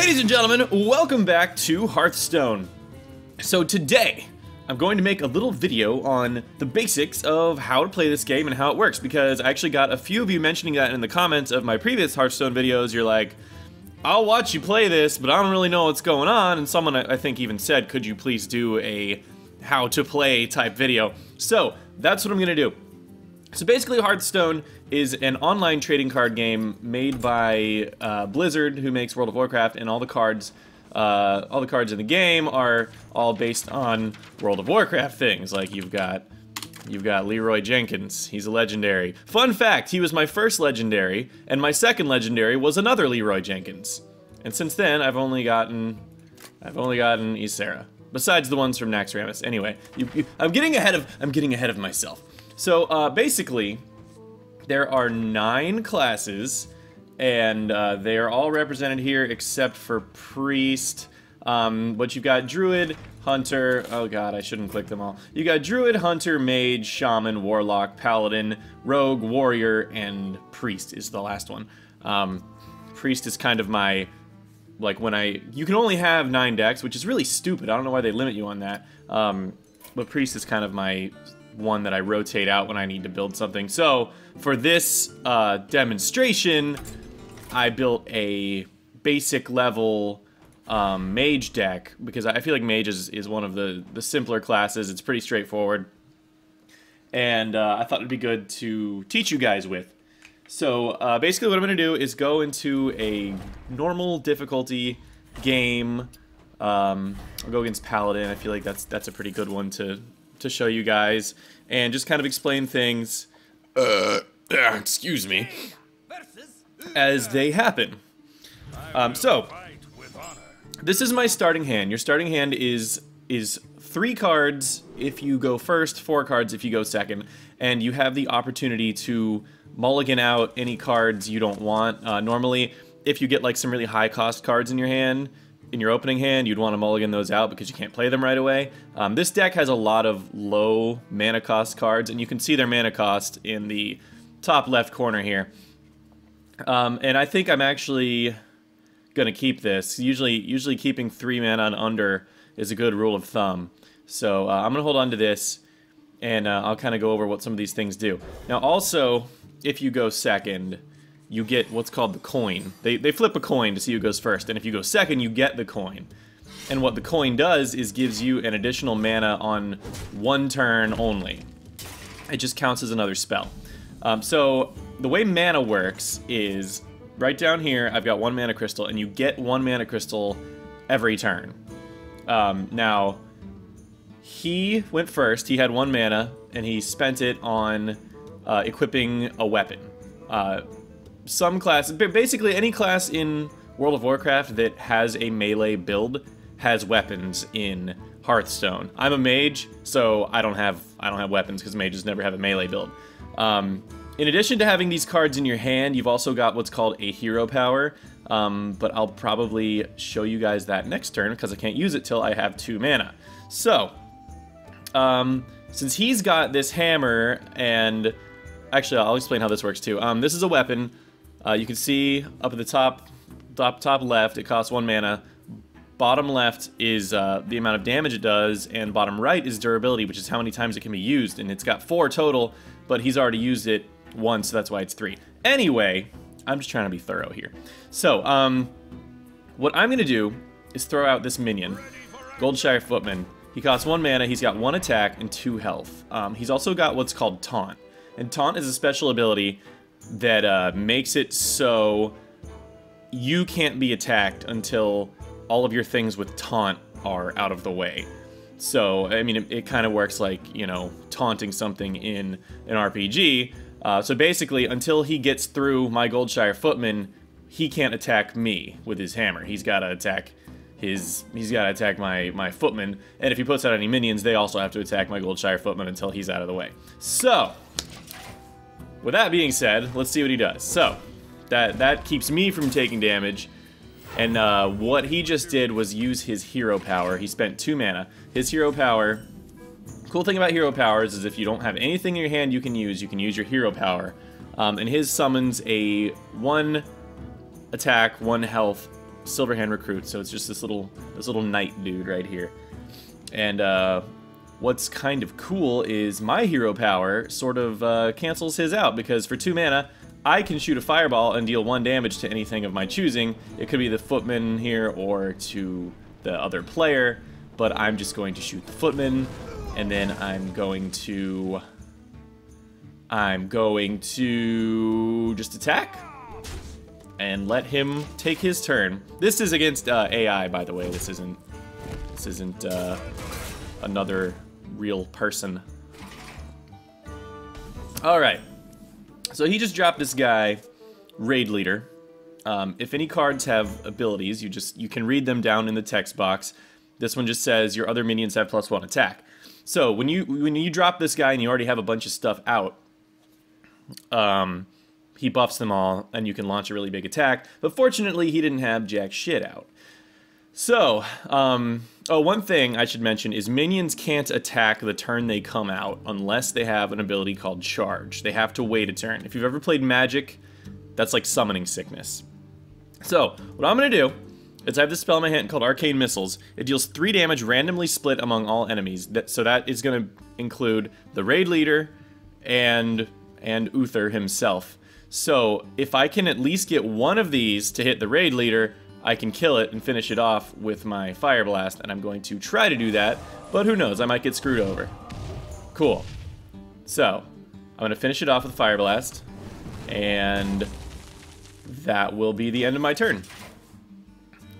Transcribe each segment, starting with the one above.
Ladies and gentlemen, welcome back to Hearthstone. So today, I'm going to make a little video on the basics of how to play this game and how it works, because I actually got a few of you mentioning that in the comments of my previous Hearthstone videos. You're like, I'll watch you play this, but I don't really know what's going on, and someone I think even said, could you please do a how to play type video? So, that's what I'm gonna do. So basically, Hearthstone is an online trading card game made by Blizzard, who makes World of Warcraft, and all the cards in the game are all based on World of Warcraft things. Like you've got Leroy Jenkins. He's a legendary. Fun fact: he was my first legendary, and my second legendary was another Leroy Jenkins. And since then, I've only gotten Ysera, besides the ones from Naxxramas. Anyway, I'm getting ahead of myself. So basically, there are 9 classes, and they are all represented here except for Priest. But you've got Druid, Hunter. Oh god, I shouldn't click them all. You got Druid, Hunter, Mage, Shaman, Warlock, Paladin, Rogue, Warrior, and Priest is the last one. Priest is kind of my, like, you can only have 9 decks, which is really stupid. I don't know why they limit you on that. But Priest is kind of my one that I rotate out when I need to build something. So for this demonstration, I built a basic level mage deck, because I feel like mage is one of the simpler classes. It's pretty straightforward, and I thought it'd be good to teach you guys with. So basically what I'm gonna do is go into a normal difficulty game. I'll go against Paladin. I feel like that's a pretty good one to show you guys, and just kind of explain things, excuse me, as they happen. So, this is my starting hand. Your starting hand is 3 cards if you go first, 4 cards if you go second, and you have the opportunity to mulligan out any cards you don't want. Normally, if you get like some really high cost cards in your hand, in your opening hand, you'd want to mulligan those out because you can't play them right away. This deck has a lot of low mana cost cards, and you can see their mana cost in the top left corner here. And I think I'm actually gonna keep this. Usually keeping 3 mana and under is a good rule of thumb. So I'm gonna hold on to this, and I'll kind of go over what some of these things do. Now also, if you go second, you get what's called the coin. They flip a coin to see who goes first, and if you go second, you get the coin. And what the coin does is gives you an additional mana on 1 turn only. It just counts as another spell. So the way mana works is, right down here, I've got 1 mana crystal, and you get 1 mana crystal every turn. Now, he went first, he had 1 mana, and he spent it on equipping a weapon. Some classes, basically any class in World of Warcraft that has a melee build has weapons in Hearthstone. I'm a mage, so I don't have weapons because mages never have a melee build. In addition to having these cards in your hand, you've also got what's called a hero power, but I'll probably show you guys that next turn because I can't use it till I have 2 mana. So, since he's got this hammer, and actually I'll explain how this works too. This is a weapon. You can see up at the top left, it costs 1 mana. Bottom left is the amount of damage it does, and bottom right is durability, which is how many times it can be used. And it's got 4 total, but he's already used it once, so that's why it's 3. Anyway, I'm just trying to be thorough here. So, what I'm gonna do is throw out this minion, Goldshire Footman. He costs 1 mana, he's got 1 attack and 2 health. He's also got what's called Taunt. And Taunt is a special ability that makes it so you can't be attacked until all of your things with Taunt are out of the way. So, I mean, it kind of works like, you know, taunting something in an RPG. So basically, until he gets through my Goldshire Footman, he can't attack me with his hammer. He's got to attack my Footman, and if he puts out any minions, they also have to attack my Goldshire Footman until he's out of the way. So, with that being said, let's see what he does. So, that keeps me from taking damage, and what he just did was use his hero power. He spent 2 mana. His hero power, cool thing about hero powers is if you don't have anything in your hand you can use your hero power. And his summons a 1 attack, 1 health Silverhand recruit, so it's just this little knight dude right here. And what's kind of cool is my hero power sort of cancels his out, because for 2 mana, I can shoot a fireball and deal 1 damage to anything of my choosing. It could be the footman here or to the other player, but I'm just going to shoot the footman, and then I'm going to just attack and let him take his turn. This is against AI, by the way. This isn't another real person. All right. So he just dropped this guy, Raid Leader. If any cards have abilities, you can read them down in the text box. This one just says your other minions have +1 attack. So when you drop this guy and you already have a bunch of stuff out, he buffs them all, and you can launch a really big attack. But fortunately, he didn't have jack shit out. So, one thing I should mention is minions can't attack the turn they come out unless they have an ability called Charge. They have to wait a turn. If you've ever played Magic, that's like summoning sickness. So, what I'm going to do is I have this spell in my hand called Arcane Missiles. It deals 3 damage randomly split among all enemies. So that is going to include the Raid Leader and Uther himself. So, if I can at least get one of these to hit the Raid Leader, I can kill it and finish it off with my Fire Blast, and I'm going to try to do that, but who knows, I might get screwed over. Cool. So, I'm going to finish it off with Fire Blast, and that will be the end of my turn.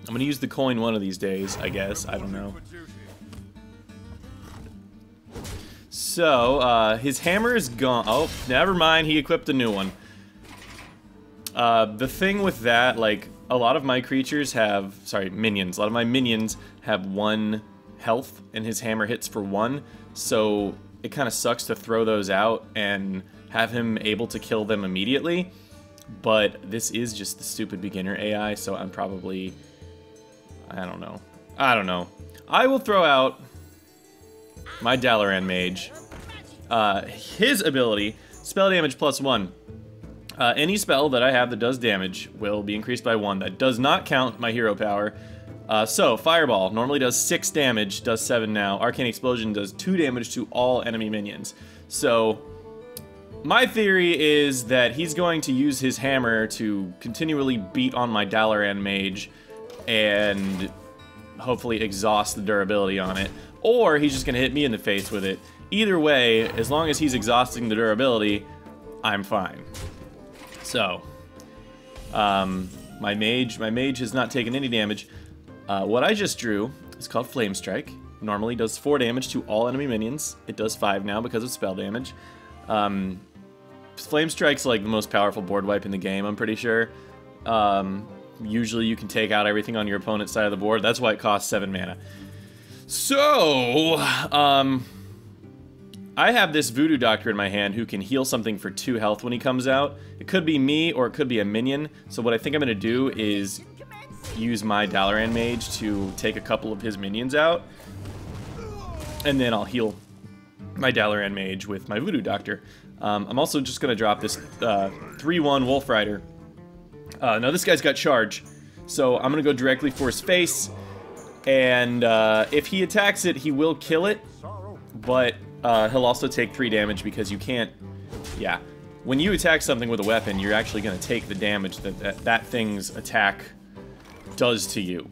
I'm going to use the coin one of these days, I guess. I don't know. So, his hammer is gone. Oh, never mind, he equipped a new one. The thing with that, like, a lot of my creatures have, minions. A lot of my minions have 1 health, and his hammer hits for 1. So it kind of sucks to throw those out and have him able to kill them immediately. But this is just the stupid beginner AI, so I'm probably, I don't know. I will throw out my Dalaran Mage. His ability, spell damage +1. Any spell that I have that does damage will be increased by 1. That does not count my hero power. So, Fireball normally does 6 damage, does 7 now. Arcane Explosion does 2 damage to all enemy minions. So, my theory is that he's going to use his hammer to continually beat on my Dalaran Mage and hopefully exhaust the durability on it. Or he's just going to hit me in the face with it. Either way, as long as he's exhausting the durability, I'm fine. So, my mage has not taken any damage. What I just drew is called Flame Strike. Normally does 4 damage to all enemy minions. It does 5 now because of spell damage. Flame Strike's like the most powerful board wipe in the game, I'm pretty sure. Usually you can take out everything on your opponent's side of the board. That's why it costs 7 mana. So, I have this Voodoo Doctor in my hand who can heal something for 2 health when he comes out. It could be me or it could be a minion. So what I think I'm going to do is use my Dalaran Mage to take a couple of his minions out. And then I'll heal my Dalaran Mage with my Voodoo Doctor. I'm also just going to drop this 3/1 Wolf Rider. Now this guy's got charge. So I'm going to go directly for his face. And if he attacks it, he will kill it. But he'll also take 3 damage because you can't... Yeah. When you attack something with a weapon, you're actually going to take the damage that thing's attack does to you.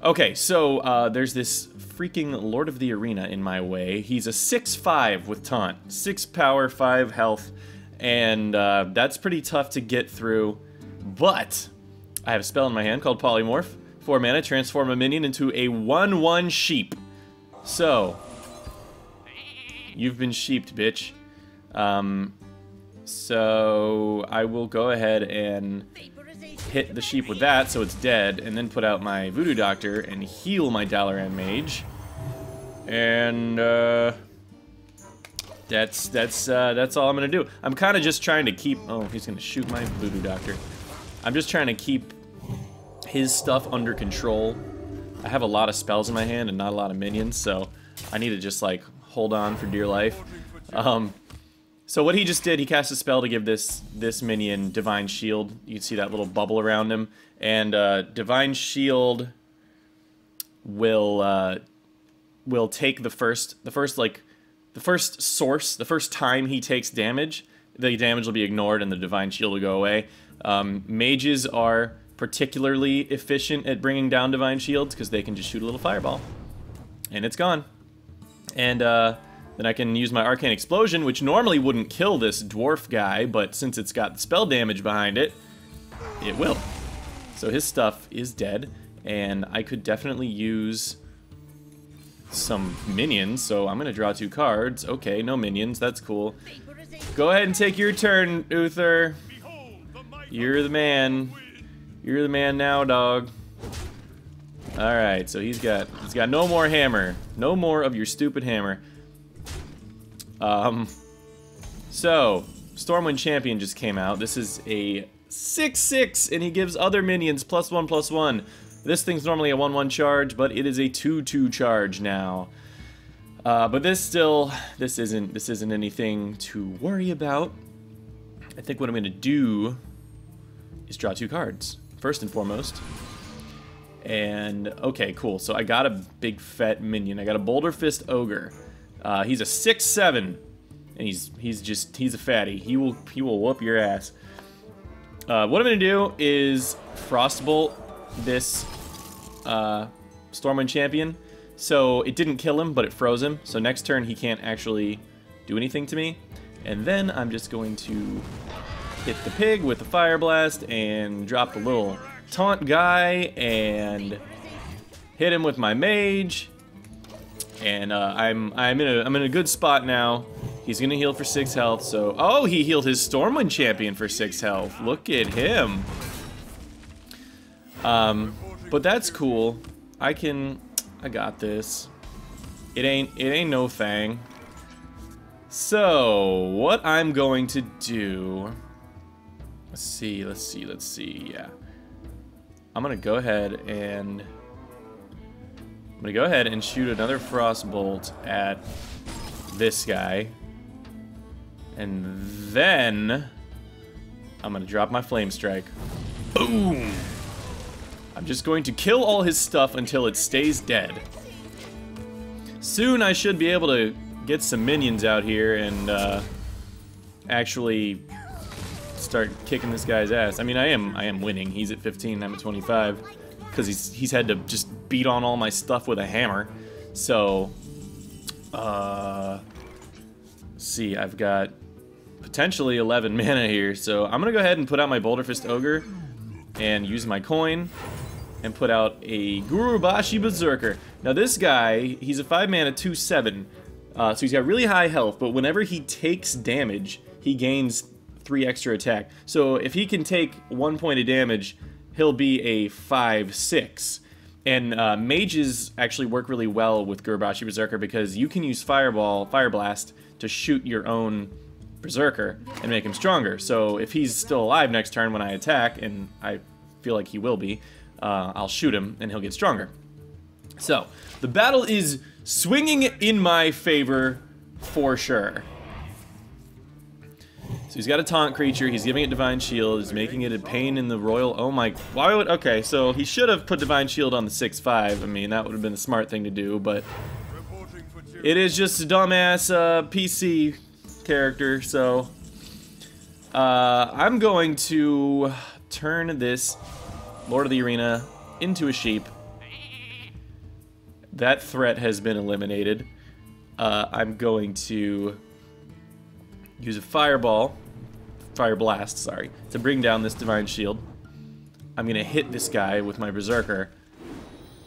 Okay, so there's this freaking Lord of the Arena in my way. He's a 6/5 with taunt. 6 power, 5 health, and that's pretty tough to get through. But I have a spell in my hand called Polymorph. 4 mana, transform a minion into a 1/1 sheep. So... You've been sheeped, bitch. So I will go ahead and hit the sheep with that so it's dead, and then put out my Voodoo Doctor and heal my Dalaran Mage. And that's all I'm gonna do. I'm kind of just trying to keep... Oh, he's gonna shoot my Voodoo Doctor. I'm just trying to keep his stuff under control. I have a lot of spells in my hand and not a lot of minions, so I need to just like hold on for dear life. So what he just did, he cast a spell to give this minion Divine Shield. You can see that little bubble around him, and Divine Shield will take the first time he takes damage. The damage will be ignored, and the Divine Shield will go away. Mages are particularly efficient at bringing down Divine Shields because they can just shoot a little fireball, and it's gone. And then I can use my Arcane Explosion, which normally wouldn't kill this dwarf guy, but since it's got spell damage behind it, it will. So his stuff is dead, and I could definitely use some minions, so I'm gonna draw 2 cards. Okay, no minions, that's cool. Go ahead and take your turn, Uther. You're the man. You're the man now, dog. Alright, so he's got no more hammer. No more of your stupid hammer. So, Stormwind Champion just came out. This is a 6/6, and he gives other minions +1/+1. This thing's normally a 1/1 charge, but it is a 2/2 charge now. But this isn't anything to worry about. I think what I'm gonna do is draw 2 cards, first and foremost. And, okay, cool. So I got a big fat minion. I got a Boulder Fist Ogre. He's a 6/7, and he's a fatty. He will whoop your ass. What I'm gonna do is Frostbolt this Stormwind Champion. So it didn't kill him, but it froze him. So next turn he can't actually do anything to me. And then I'm just going to hit the pig with the Fire Blast and drop the little taunt guy and hit him with my mage. And I'm in a good spot now. He's gonna heal for 6 health. So he healed his Stormwind Champion for 6 health. Look at him. But that's cool. I got this. It ain't no thing. So what I'm going to do, let's see, yeah. I'm gonna go ahead and shoot another Frostbolt at this guy. And then I'm gonna drop my Flame Strike. Boom! I'm just going to kill all his stuff until it stays dead. Soon I should be able to get some minions out here and actually start kicking this guy's ass. I mean, I am winning. He's at 15, I'm at 25, because he's had to just beat on all my stuff with a hammer. So, let's see, I've got potentially 11 mana here. So I'm gonna go ahead and put out my Boulder Fist Ogre and use my coin and put out a Gurubashi Berserker. Now this guy, he's a 5 mana 2/7, so he's got really high health, but whenever he takes damage, he gains 3 extra attack. So if he can take 1 point of damage, he'll be a 5/6. And mages actually work really well with Gurubashi Berserker because you can use Fire Blast to shoot your own Berserker and make him stronger. So if he's still alive next turn when I attack, and I feel like he will be, I'll shoot him and he'll get stronger. So the battle is swinging in my favor for sure. So he's got a taunt creature, he's giving it Divine Shield, he's making it a pain in the royal. Oh my, why would, okay, so he should have put Divine Shield on the 6/5. I mean, that would have been a smart thing to do, but it is just a dumbass PC character, so I'm going to turn this Lord of the Arena into a sheep. That threat has been eliminated. I'm going to use a Fire Blast, sorry, to bring down this Divine Shield. I'm gonna hit this guy with my Berserker,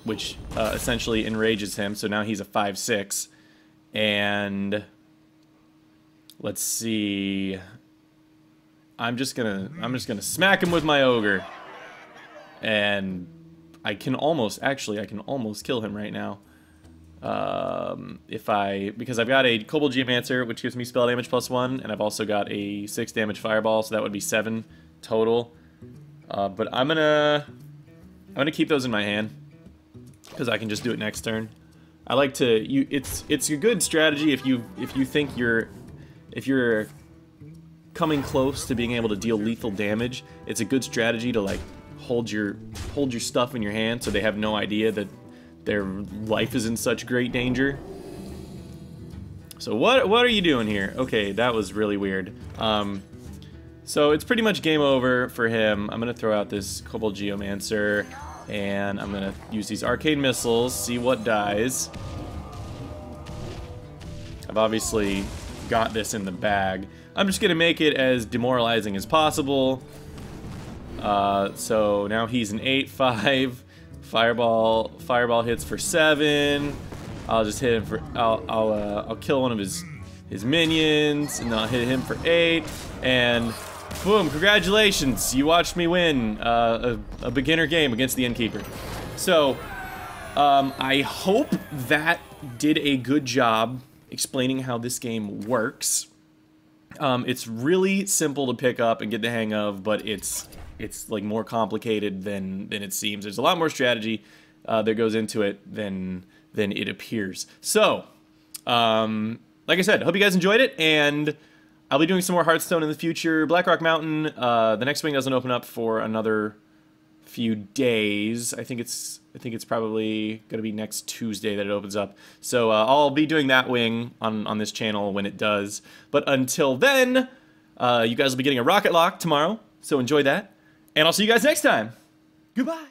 which essentially enrages him, so now he's a 5/6. And let's see, I'm just gonna smack him with my Ogre. And I can almost kill him right now. Because I've got a Kobold Geomancer, which gives me spell damage +1, and I've also got a 6 damage Fireball, so that would be 7 total. But I'm gonna keep those in my hand because I can just do it next turn. I like to it's a good strategy if you think if you're coming close to being able to deal lethal damage, it's a good strategy to like hold your stuff in your hand so they have no idea that their life is in such great danger. So what are you doing here? Okay, that was really weird. So it's pretty much game over for him. I'm gonna throw out this Kobold Geomancer, and I'm gonna use these arcane missiles, see what dies. I've obviously got this in the bag. I'm just gonna make it as demoralizing as possible. So now he's an 8/5. Fireball hits for 7. I'll just hit him for. I'll kill one of his minions, and then I'll hit him for 8. And boom! Congratulations, you watched me win a beginner game against the Innkeeper. So I hope that did a good job explaining how this game works. It's really simple to pick up and get the hang of, but it's like more complicated than it seems. There's a lot more strategy that goes into it than it appears. So, like I said, I hope you guys enjoyed it, and I'll be doing some more Hearthstone in the future. Blackrock Mountain, the next wing doesn't open up for another few days. I think it's probably gonna be next Tuesday that it opens up. So I'll be doing that wing on this channel when it does. But until then, you guys will be getting a Rocket Lock tomorrow. So enjoy that, and I'll see you guys next time. Goodbye.